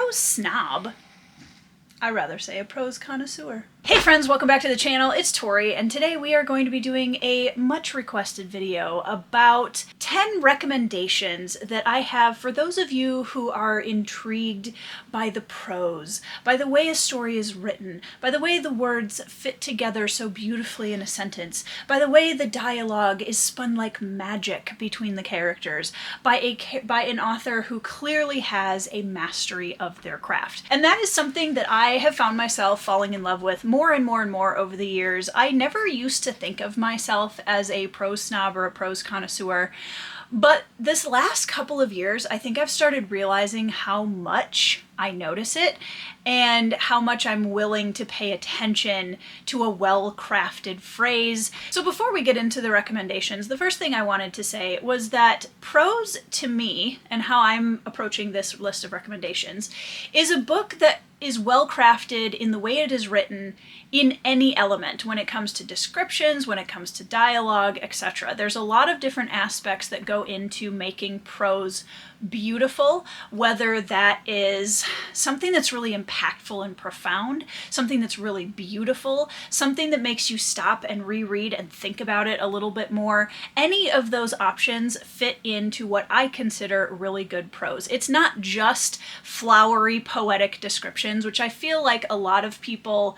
prose snob. I'd rather say a prose connoisseur. Hey friends, welcome back to the channel. It's Tori, and today we are going to be doing a much requested video about 10 recommendations that I have for those of you who are intrigued by the prose, by the way a story is written, by the way the words fit together so beautifully in a sentence, by the way the dialogue is spun like magic between the characters, by an author who clearly has a mastery of their craft. And that is something that I have found myself falling in love with more and more and more over the years. I never used to think of myself as a prose snob or a prose connoisseur, but this last couple of years, I think I've started realizing how much I notice it and how much I'm willing to pay attention to a well-crafted phrase. So before we get into the recommendations, the first thing I wanted to say was that prose, to me, and how I'm approaching this list of recommendations, is a book that is well crafted in the way it is written in any element, when it comes to descriptions, when it comes to dialogue, etc. There's a lot of different aspects that go into making prose beautiful, whether that is something that's really impactful and profound, something that's really beautiful, something that makes you stop and reread and think about it a little bit more. Any of those options fit into what I consider really good prose. It's not just flowery, poetic descriptions, which I feel like a lot of people,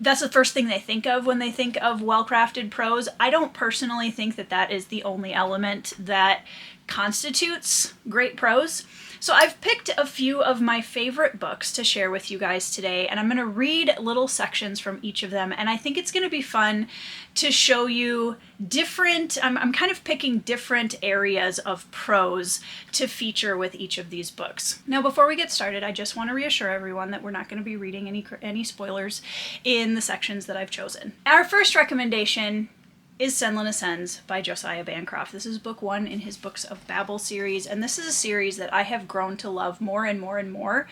that's the first thing they think of when they think of well-crafted prose. I don't personally think that that is the only element that constitutes great prose. So I've picked a few of my favorite books to share with you guys today, and I'm going to read little sections from each of them, and I think it's going to be fun to show you different, I'm kind of picking different areas of prose to feature with each of these books. Now before we get started, I just want to reassure everyone that we're not going to be reading any spoilers in the sections that I've chosen. Our first recommendation is Senlin Ascends by Josiah Bancroft. This is book 1 in his Books of Babel series, and this is a series that I have grown to love more and more and more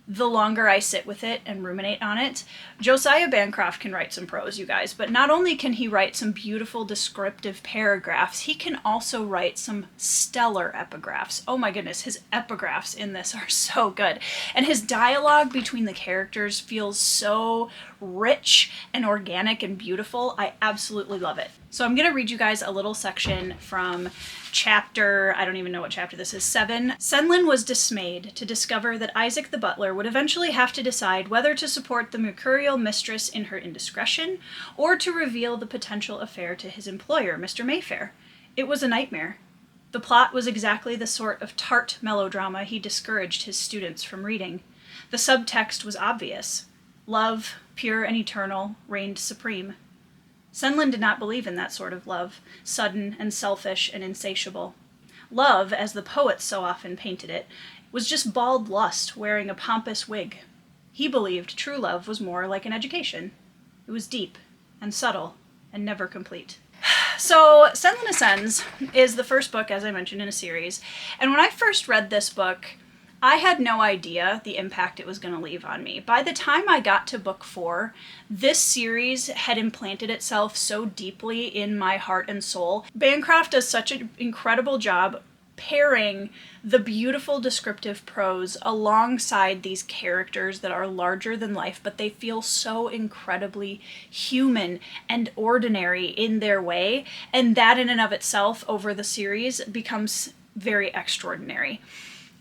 the longer I sit with it and ruminate on it. Josiah Bancroft can write some prose, you guys, but not only can he write some beautiful descriptive paragraphs, he can also write some stellar epigraphs. Oh my goodness, his epigraphs in this are so good. And his dialogue between the characters feels so rich and organic and beautiful. I absolutely love it. So I'm going to read you guys a little section from chapter, I don't even know what chapter this is, 7. Senlin was dismayed to discover that Isaac the butler would eventually have to decide whether to support the mercurial mistress in her indiscretion or to reveal the potential affair to his employer, Mr. Mayfair. It was a nightmare. The plot was exactly the sort of tart melodrama he discouraged his students from reading. The subtext was obvious. Love, pure and eternal, reigned supreme. Senlin did not believe in that sort of love, sudden and selfish and insatiable. Love, as the poets so often painted it, was just bald lust wearing a pompous wig. He believed true love was more like an education. It was deep and subtle and never complete. So, Senlin Ascends is the first book, as I mentioned, in a series, and when I first read this book, I had no idea the impact it was going to leave on me. By the time I got to book 4, this series had implanted itself so deeply in my heart and soul. Bancroft does such an incredible job pairing the beautiful descriptive prose alongside these characters that are larger than life, but they feel so incredibly human and ordinary in their way, and that in and of itself over the series becomes very extraordinary.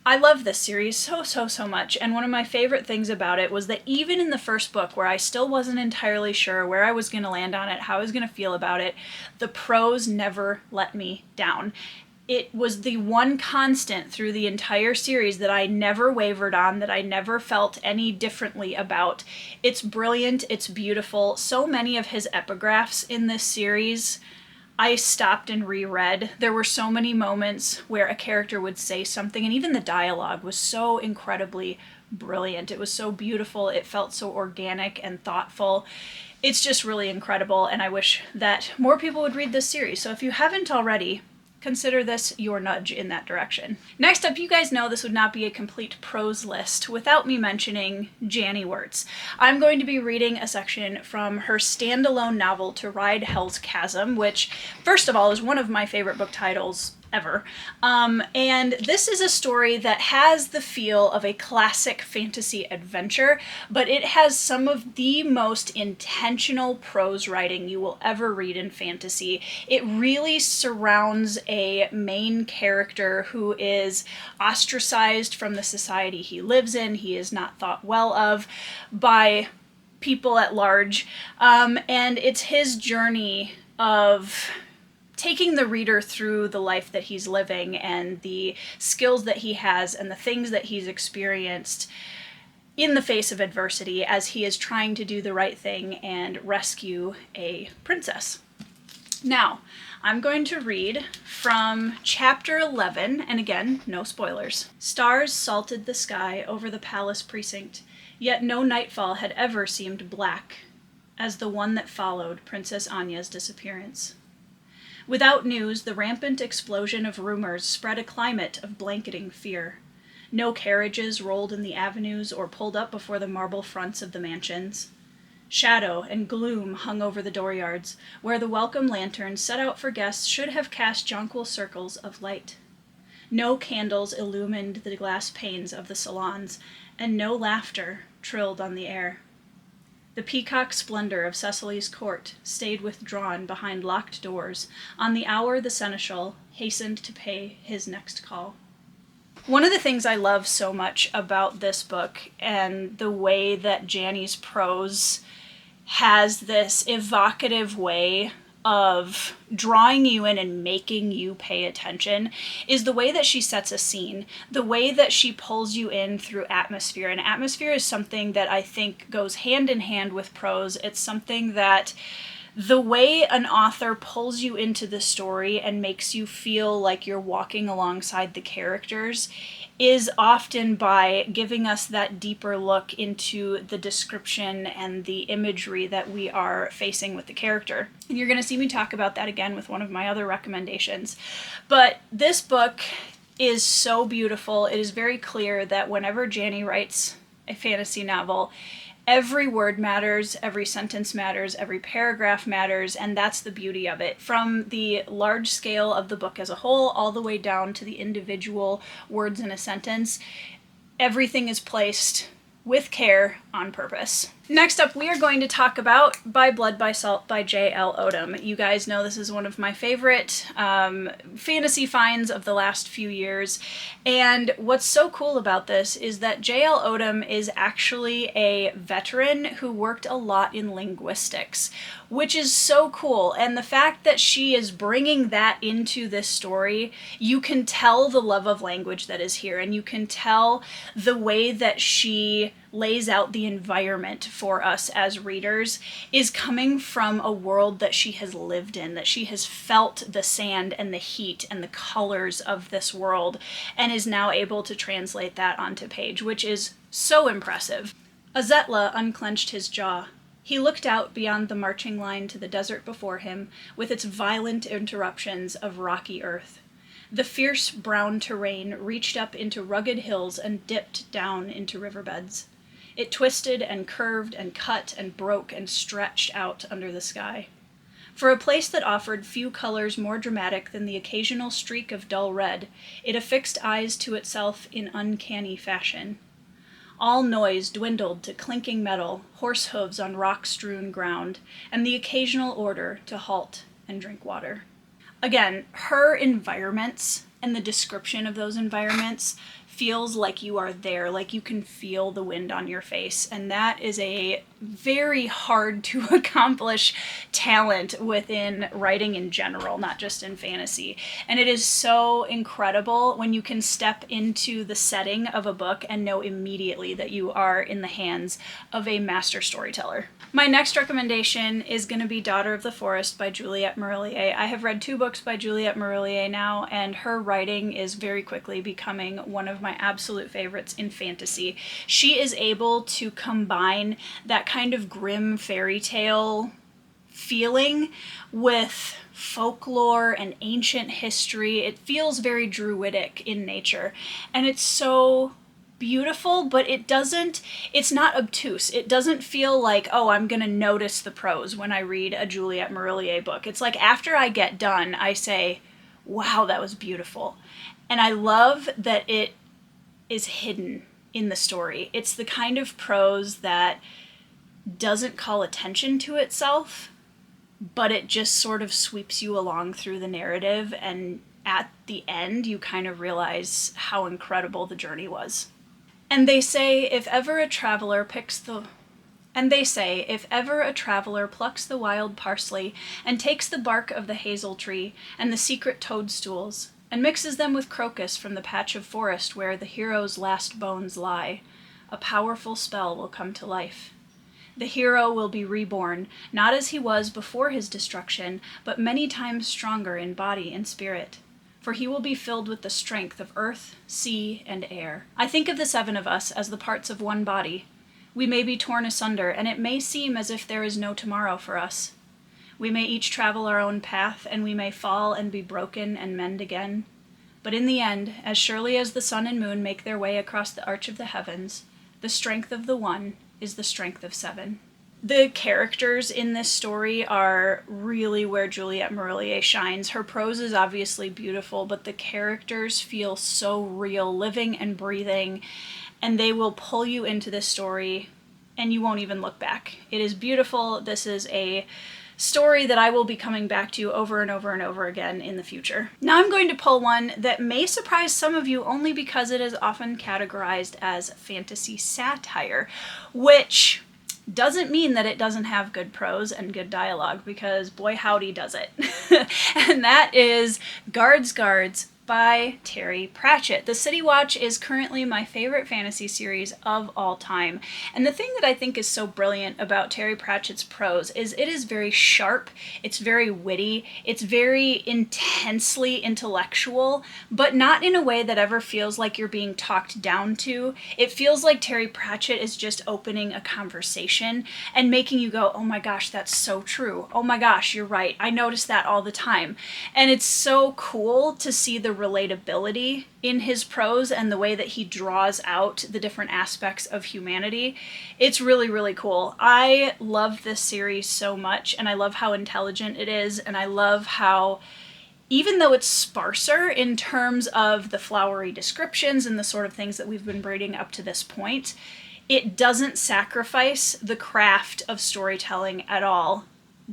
I love this series so much, and one of my favorite things about it was that even in the first book, where I still wasn't entirely sure where I was going to land on it, how I was going to feel about it, the prose never let me down. It was the one constant through the entire series that I never wavered on, that I never felt any differently about. It's brilliant, it's beautiful. So many of his epigraphs in this series I stopped and reread. There were so many moments where a character would say something, and even the dialogue was so incredibly brilliant. It was so beautiful. It felt so organic and thoughtful. It's just really incredible, and I wish that more people would read this series. So if you haven't already, consider this your nudge in that direction. Next up, you guys know this would not be a complete prose list without me mentioning Janny Wurts. I'm going to be reading a section from her standalone novel To Ride Hell's Chasm, which, first of all, is one of my favorite book titles ever. And this is a story that has the feel of a classic fantasy adventure, but it has some of the most intentional prose writing you will ever read in fantasy. It really surrounds a main character who is ostracized from the society he lives in. He is not thought well of by people at large, and it's his journey of taking the reader through the life that he's living and the skills that he has and the things that he's experienced in the face of adversity as he is trying to do the right thing and rescue a princess. Now, I'm going to read from chapter 11, and again, no spoilers. Stars salted the sky over the palace precinct, yet no nightfall had ever seemed black as the one that followed Princess Anya's disappearance. Without news, the rampant explosion of rumors spread a climate of blanketing fear. No carriages rolled in the avenues or pulled up before the marble fronts of the mansions. Shadow and gloom hung over the dooryards, where the welcome lanterns set out for guests should have cast jonquil circles of light. No candles illumined the glass panes of the salons, and no laughter trilled on the air. The peacock splendor of Cecily's court stayed withdrawn behind locked doors on the hour the seneschal hastened to pay his next call. One of the things I love so much about this book and the way that Janny's prose has this evocative way of drawing you in and making you pay attention is the way that she sets a scene, the way that she pulls you in through atmosphere. And atmosphere is something that I think goes hand in hand with prose. It's something that the way an author pulls you into the story and makes you feel like you're walking alongside the characters is often by giving us that deeper look into the description and the imagery that we are facing with the character. And you're going to see me talk about that again with one of my other recommendations. But this book is so beautiful. It is very clear that whenever Janny writes a fantasy novel, every word matters, every sentence matters, every paragraph matters, and that's the beauty of it. From the large scale of the book as a whole, all the way down to the individual words in a sentence, everything is placed with care on purpose. Next up, we are going to talk about By Blood, by Salt by J.L. Odom. You guys know this is one of my favorite fantasy finds of the last few years. And what's so cool about this is that J.L. Odom is actually a veteran who worked a lot in linguistics, which is so cool. And the fact that she is bringing that into this story, you can tell the love of language that is here, and you can tell the way that she lays out the environment for us as readers is coming from a world that she has lived in, that she has felt the sand and the heat and the colors of this world, and is now able to translate that onto page, which is so impressive. Azetla unclenched his jaw. He looked out beyond the marching line to the desert before him, with its violent interruptions of rocky earth. The fierce brown terrain reached up into rugged hills and dipped down into riverbeds. It twisted and curved and cut and broke and stretched out under the sky. For a place that offered few colors more dramatic than the occasional streak of dull red, it affixed eyes to itself in uncanny fashion. All noise dwindled to clinking metal, horse hooves on rock-strewn ground, and the occasional order to halt and drink water. Again, her environments and the description of those environments feels like you are there, like you can feel the wind on your face. And that is a very hard to accomplish talent within writing in general, not just in fantasy. And it is so incredible when you can step into the setting of a book and know immediately that you are in the hands of a master storyteller. My next recommendation is going to be Daughter of the Forest by Juliet Marillier. I have read 2 books by Juliet Marillier now, and her writing is very quickly becoming one of my absolute favorites in fantasy. She is able to combine that kind of grim fairy tale feeling with folklore and ancient history. It feels very druidic in nature, and it's so beautiful, but it's not obtuse. It doesn't feel like, oh, I'm gonna notice the prose when I read a Juliet Marillier book. It's like after I get done, I say, wow, that was beautiful. And I love that it is hidden in the story. It's the kind of prose that doesn't call attention to itself, but it just sort of sweeps you along through the narrative, and at the end you kind of realize how incredible the journey was. And they say if ever a traveler plucks the wild parsley, and takes the bark of the hazel tree and the secret toadstools, and mixes them with crocus from the patch of forest where the hero's last bones lie, a powerful spell will come to life. The hero will be reborn, not as he was before his destruction, but many times stronger in body and spirit. For he will be filled with the strength of earth, sea, and air. I think of the 7 of us as the parts of one body. We may be torn asunder, and it may seem as if there is no tomorrow for us. We may each travel our own path, and we may fall and be broken and mend again. But in the end, as surely as the sun and moon make their way across the arch of the heavens, the strength of the one is the strength of 7. The characters in this story are really where Juliet Marillier shines. Her prose is obviously beautiful, but the characters feel so real, living and breathing, and they will pull you into this story and you won't even look back. It is beautiful. This is a story that I will be coming back to over and over and over again in the future. Now I'm going to pull one that may surprise some of you only because it is often categorized as fantasy satire, which doesn't mean that it doesn't have good prose and good dialogue, because boy howdy does it. And that is Guards by Terry Pratchett. The City Watch is currently my favorite fantasy series of all time. And the thing that I think is so brilliant about Terry Pratchett's prose is it is very sharp, it's very witty, it's very intensely intellectual, but not in a way that ever feels like you're being talked down to. It feels like Terry Pratchett is just opening a conversation and making you go, oh my gosh, that's so true. Oh my gosh, you're right. I notice that all the time. And it's so cool to see the relatability in his prose and the way that he draws out the different aspects of humanity. It's really, really cool. I love this series so much, and I love how intelligent it is, and I love how, even though it's sparser in terms of the flowery descriptions and the sort of things that we've been reading up to this point, it doesn't sacrifice the craft of storytelling at all,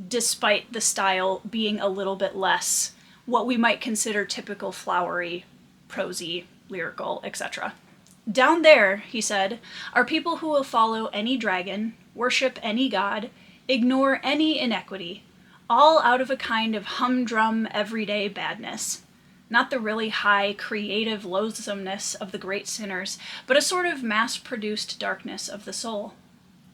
despite the style being a little bit less what we might consider typical flowery, prosy, lyrical, etc. Down there, he said, are people who will follow any dragon, worship any god, ignore any inequity, all out of a kind of humdrum, everyday badness. Not the really high, creative loathsomeness of the great sinners, but a sort of mass-produced darkness of the soul.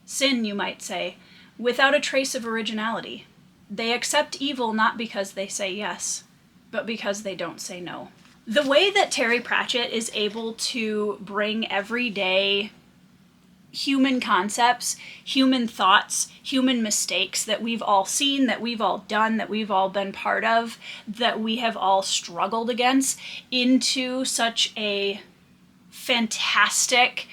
Sin, you might say, without a trace of originality. They accept evil not because they say yes, but because they don't say no. The way that Terry Pratchett is able to bring everyday human concepts, human thoughts, human mistakes that we've all seen, that we've all done, that we've all been part of, that we have all struggled against, into such a fantastic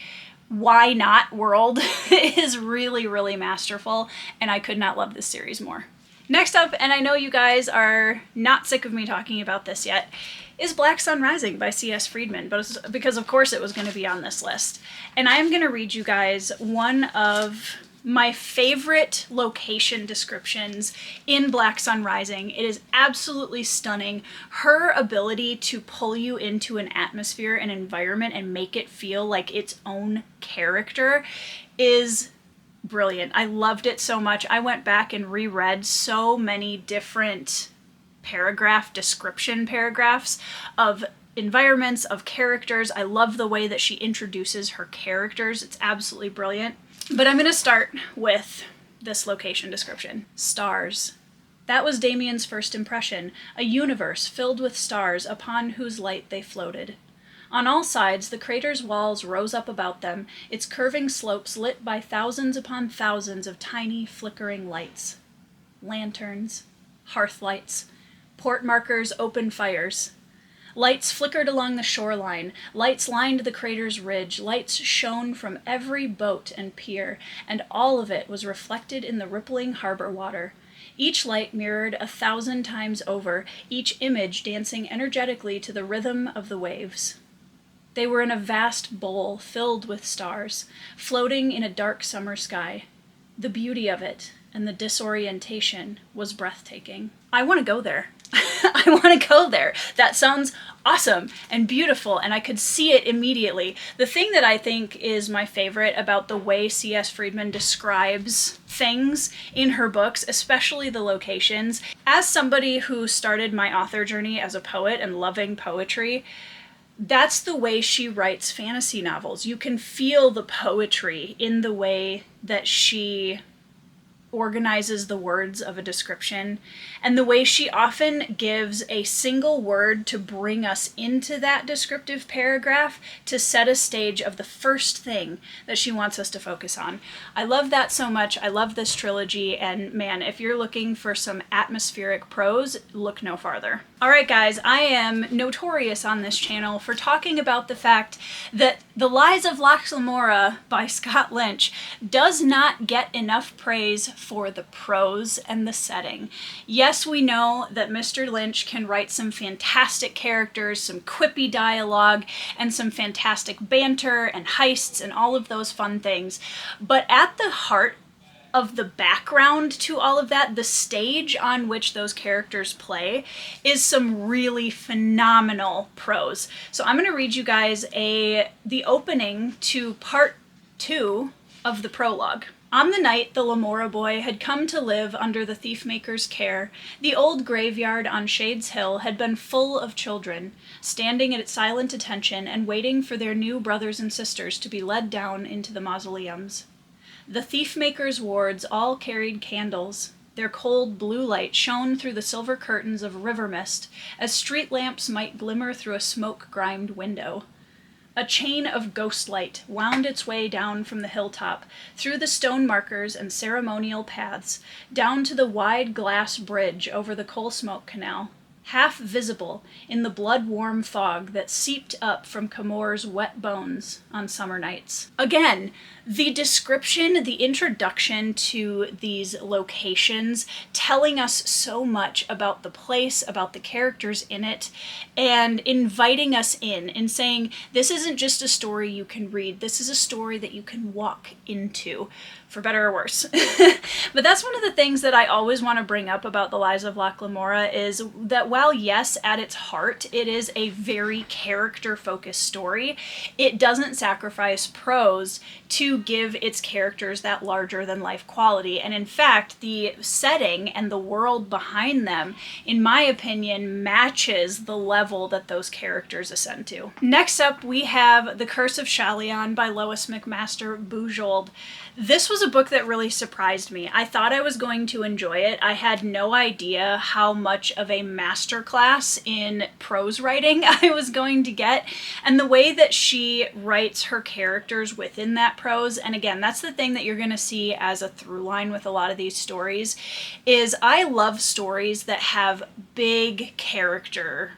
why not world is really, really masterful, and I could not love this series more. Next up, and I know you guys are not sick of me talking about this yet, is Black Sun Rising by C.S. Friedman, but because of course it was going to be on this list. And I'm going to read you guys one of my favorite location descriptions in Black Sun Rising. It is absolutely stunning. Her ability to pull you into an atmosphere and environment and make it feel like its own character is brilliant. I loved it so much. I went back and reread so many different description paragraphs of environments, of characters. I love the way that she introduces her characters. It's absolutely brilliant. But I'm going to start with this location description. Stars. That was Damien's first impression, a universe filled with stars upon whose light they floated. On all sides, the crater's walls rose up about them, its curving slopes lit by thousands upon thousands of tiny, flickering lights. Lanterns, hearth lights, port markers, open fires. Lights flickered along the shoreline, lights lined the crater's ridge, lights shone from every boat and pier, and all of it was reflected in the rippling harbor water. each light mirrored 1,000 times over, each image dancing energetically to the rhythm of the waves. They were in a vast bowl filled with stars, floating in a dark summer sky. The beauty of it and the disorientation was breathtaking. I want to go there. I want to go there. That sounds awesome and beautiful, and I could see it immediately. The thing that I think is my favorite about the way C.S. Friedman describes things in her books, especially the locations, as somebody who started my author journey as a poet and loving poetry, that's the way she writes fantasy novels. You can feel the poetry in the way that she organizes the words of a description, and the way she often gives a single word to bring us into that descriptive paragraph to set a stage of the first thing that she wants us to focus on. I love that so much. I love this trilogy, and man, if you're looking for some atmospheric prose, look no farther. Alright guys, I am notorious on this channel for talking about the fact that The Lies of Lamora by Scott Lynch does not get enough praise for the prose and the setting. Yes, we know that Mr. Lynch can write some fantastic characters, some quippy dialogue, and some fantastic banter and heists and all of those fun things, but at the heart of the background to all of that, the stage on which those characters play, is some really phenomenal prose. So I'm going to read you guys the opening to part 2 of the prologue. On the night the Lamora boy had come to live under the thief-maker's care, the old graveyard on Shades Hill had been full of children, standing at silent attention and waiting for their new brothers and sisters to be led down into the mausoleums. The thief-maker's wards all carried candles. Their cold blue light shone through the silver curtains of river mist, as street lamps might glimmer through a smoke-grimed window. A chain of ghost light wound its way down from the hilltop, through the stone markers and ceremonial paths, down to the wide glass bridge over the coal smoke canal, half visible in the blood-warm fog that seeped up from Camor's wet bones on summer nights. Again, the description, the introduction to these locations, telling us so much about the place, about the characters in it, and inviting us in and saying, this isn't just a story you can read, this is a story that you can walk into, for better or worse. But that's one of the things that I always want to bring up about The Lies of Lamora, is that while yes, at its heart, it is a very character-focused story, it doesn't sacrifice prose to give its characters that larger-than-life quality. And in fact, the setting and the world behind them, in my opinion, matches the level that those characters ascend to. Next up, we have The Curse of Chalion by Lois McMaster Bujold. This was a book that really surprised me. I thought I was going to enjoy it. I had no idea how much of a masterclass in prose writing I was going to get, and the way that she writes her characters within that prose, and again, that's the thing that you're going to see as a through line with a lot of these stories, is I love stories that have big character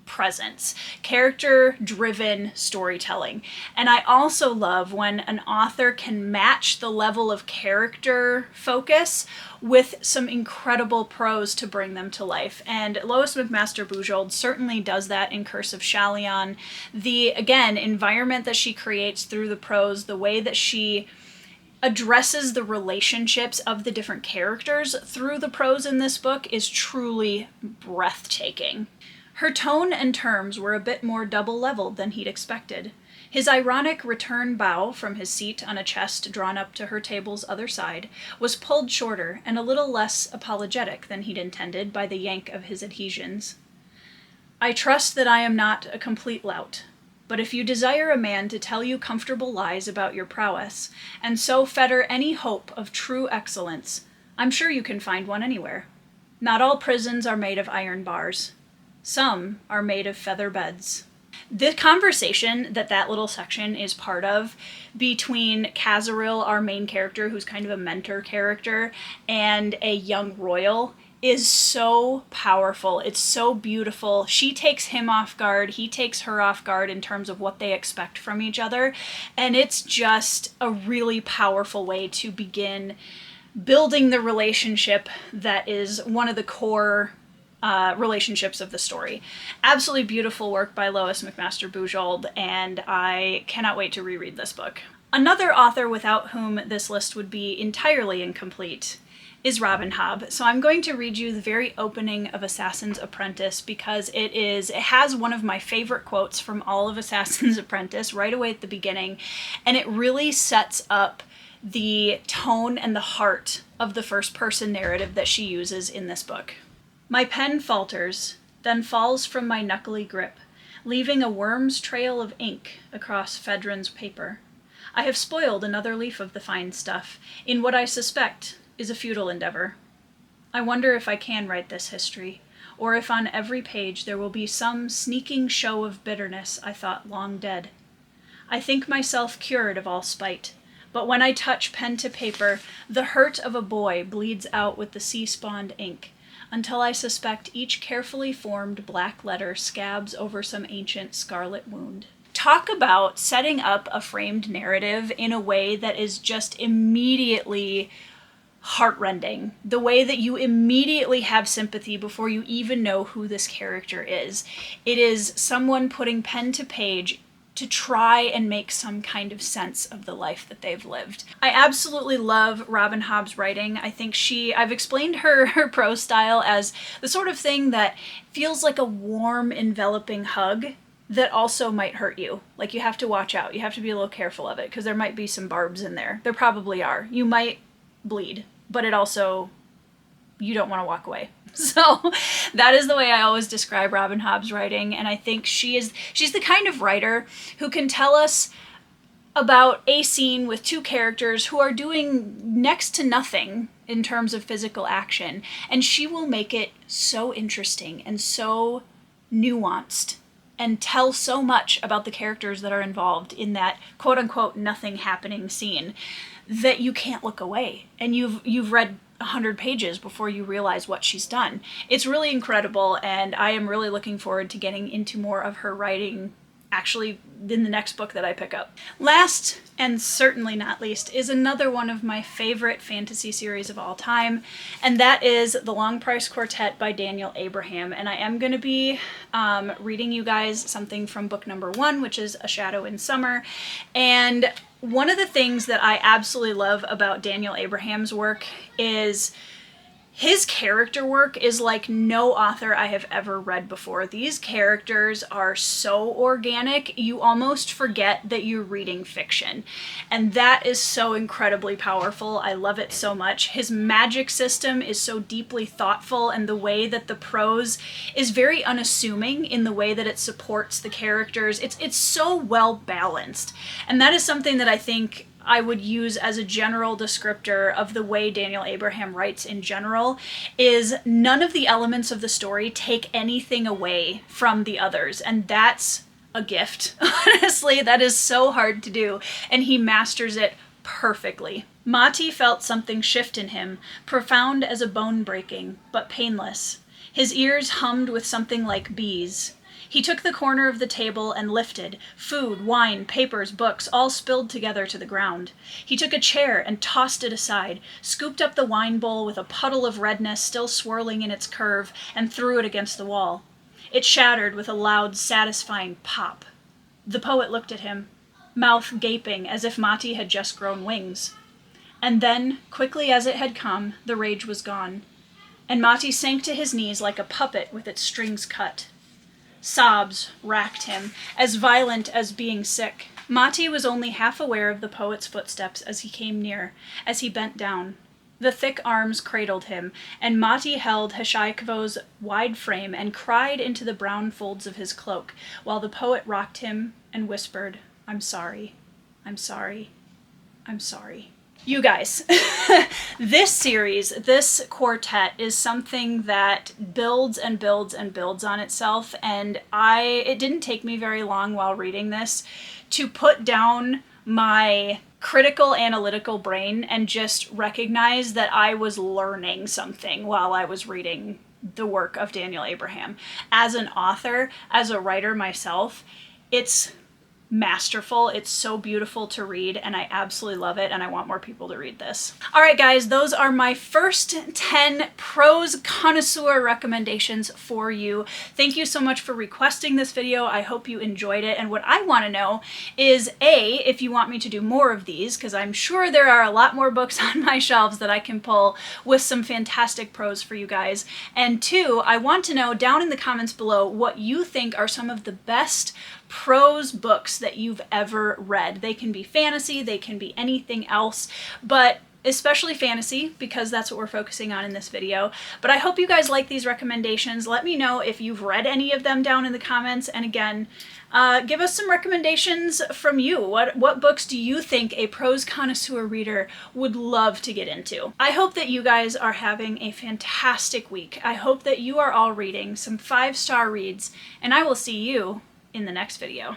presence, character-driven storytelling. And I also love when an author can match the level of character focus with some incredible prose to bring them to life. And Lois McMaster Bujold certainly does that in Curse of Chalion. The, again, environment that she creates through the prose, the way that she addresses the relationships of the different characters through the prose in this book is truly breathtaking. Her tone and terms were a bit more double-leveled than he'd expected. His ironic return bow from his seat on a chest drawn up to her table's other side was pulled shorter and a little less apologetic than he'd intended by the yank of his adhesions. "I trust that I am not a complete lout, but if you desire a man to tell you comfortable lies about your prowess, and so fetter any hope of true excellence, I'm sure you can find one anywhere. Not all prisons are made of iron bars. Some are made of feather beds." The conversation that little section is part of between Kazaril, our main character, who's kind of a mentor character, and a young royal is so powerful. It's so beautiful. She takes him off guard. He takes her off guard in terms of what they expect from each other. And it's just a really powerful way to begin building the relationship that is one of the core relationships of the story. Absolutely beautiful work by Lois McMaster Bujold, and I cannot wait to reread this book. Another author without whom this list would be entirely incomplete is Robin Hobb. So I'm going to read you the very opening of Assassin's Apprentice because it has one of my favorite quotes from all of Assassin's Apprentice right away at the beginning, and it really sets up the tone and the heart of the first-person narrative that she uses in this book. My pen falters, then falls from my knuckly grip, leaving a worm's trail of ink across Phaedron's paper. I have spoiled another leaf of the fine stuff, in what I suspect is a futile endeavor. I wonder if I can write this history, or if on every page there will be some sneaking show of bitterness I thought long dead. I think myself cured of all spite, but when I touch pen to paper, the hurt of a boy bleeds out with the sea-spawned ink, until I suspect each carefully formed black letter scabs over some ancient scarlet wound. Talk about setting up a framed narrative in a way that is just immediately heartrending. The way that you immediately have sympathy before you even know who this character is. It is someone putting pen to page to try and make some kind of sense of the life that they've lived. I absolutely love Robin Hobb's writing. I think I've explained her prose style as the sort of thing that feels like a warm, enveloping hug that also might hurt you. Like, you have to watch out. You have to be a little careful of it because there might be some barbs in there. There probably are. You might bleed, but it also, you don't want to walk away. So that is the way I always describe Robin Hobb's writing, and I think she's the kind of writer who can tell us about a scene with two characters who are doing next to nothing in terms of physical action, and she will make it so interesting and so nuanced and tell so much about the characters that are involved in that quote-unquote nothing happening scene that you can't look away. And you've read 100 pages before you realize what she's done. It's really incredible, and I am really looking forward to getting into more of her writing actually in the next book that I pick up. Last, and certainly not least, is another one of my favorite fantasy series of all time, and that is The Long Price Quartet by Daniel Abraham. And I am going to be reading you guys something from book number 1, which is A Shadow in Summer. And one of the things that I absolutely love about Daniel Abraham's work is his character work is like no author I have ever read before. These characters are so organic, you almost forget that you're reading fiction. And that is so incredibly powerful. I love it so much. His magic system is so deeply thoughtful, and the way that the prose is very unassuming in the way that it supports the characters. It's so well balanced. And that is something that I think I would use as a general descriptor of the way Daniel Abraham writes in general, is none of the elements of the story take anything away from the others, and that's a gift. Honestly, that is so hard to do, and he masters it perfectly. Mati felt something shift in him, profound as a bone breaking, but painless. His ears hummed with something like bees. He took the corner of the table and lifted. Food, wine, papers, books, all spilled together to the ground. He took a chair and tossed it aside, scooped up the wine bowl with a puddle of redness still swirling in its curve, and threw it against the wall. It shattered with a loud, satisfying pop. The poet looked at him, mouth gaping as if Mati had just grown wings. And then, quickly as it had come, the rage was gone, and Mati sank to his knees like a puppet with its strings cut. Sobs racked him, as violent as being sick. Mati was only half aware of the poet's footsteps as he came near, as he bent down. The thick arms cradled him, and Mati held Heshaykovo's wide frame and cried into the brown folds of his cloak, while the poet rocked him and whispered, "I'm sorry, I'm sorry, I'm sorry." You guys, this series, this quartet is something that builds and builds and builds on itself, and it didn't take me very long while reading this to put down my critical analytical brain and just recognize that I was learning something while I was reading the work of Daniel Abraham. As an author, as a writer myself, it's masterful. It's so beautiful to read and I absolutely love it and I want more people to read this. All right guys, those are my first 10 prose connoisseur recommendations for you. Thank you so much for requesting this video. I hope you enjoyed it, and what I want to know is A, if you want me to do more of these, because I'm sure there are a lot more books on my shelves that I can pull with some fantastic prose for you guys, and 2, I want to know down in the comments below what you think are some of the best prose books that you've ever read. They can be fantasy, they can be anything else, but especially fantasy, because that's what we're focusing on in this video. But I hope you guys like these recommendations. Let me know if you've read any of them down in the comments, and again, give us some recommendations from you. What books do you think a prose connoisseur reader would love to get into? I hope that you guys are having a fantastic week. I hope that you are all reading some 5-star reads, and I will see you in the next video.